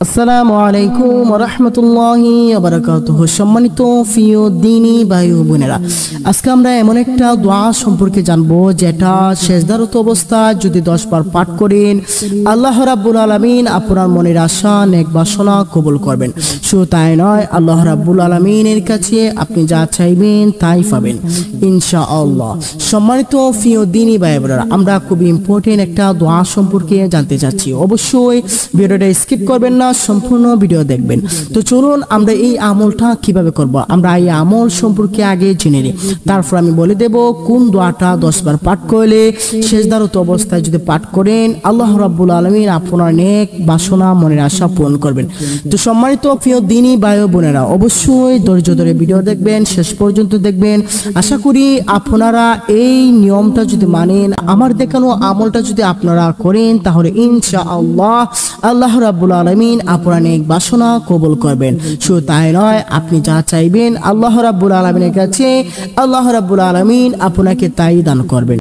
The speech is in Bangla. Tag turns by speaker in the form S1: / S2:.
S1: আসসালামু আলাইকুম ওয়া রাহমাতুল্লাহি ওয়া বারাকাতুহু। সম্মানিত প্রিয় দ্বীনী ভাই ও বোনেরা, আজকে আমরা এমন একটা দোয়া সম্পর্কে জানবো যেটা সেজদারত অবস্থায় যদি 10 বার পাঠ করেন আল্লাহ রাব্বুল আলামিন আপনার মনের আশা নেক বাসনা কবুল করবেন। শুধু তাই নয়, আল্লাহ রাব্বুল আলামিনের কাছে আপনি যা চাইবেন তাই পাবেন ইনশাআল্লাহ। সম্মানিত প্রিয় দ্বীনী ভাই বোনেরা, আমরা খুব ইম্পর্টেন্ট একটা দোয়া সম্পর্কে জানতে চাচ্ছি। অবশ্যই ভিডিওটা স্কিপ করবেন না, সম্পূর্ণ ভিডিও দেখবেন। তো চলুন আমরা এই আমলটা কিভাবে করব, আমরা এই আমল সম্পর্কে আগে জেনে নিই, তারপর আমি বলে দেব কোন দোয়াটা 10 বার পাঠ করলে সেজদারত অবস্থায় যদি পাঠ করেন আল্লাহ রাব্বুল আলামিন আপনার নেক বাসনা মনের আশা পূরণ করবেন। তো সম্মানিত প্রিয় দ্বীনী ভাই ও বোনেরা, অবশ্যই ধৈর্য ধরে ভিডিও দেখবেন, শেষ পর্যন্ত দেখবেন। আশা করি আপনারা এই নিয়মটা যদি মানেন, আমার দেখানো আমলটা যদি আপনারা করেন, তাহলে ইনশাআল্লাহ আল্লাহ রাব্বুল আলামিন আপনার নেক বাসনা কবুল করবেন। শুধু তাই নয়, আপনি যা চাইবেন আল্লাহ রাব্বুল আলামিনের কাছে আল্লাহ রাব্বুল আলামিন আপনাকে তাই দান করবেন।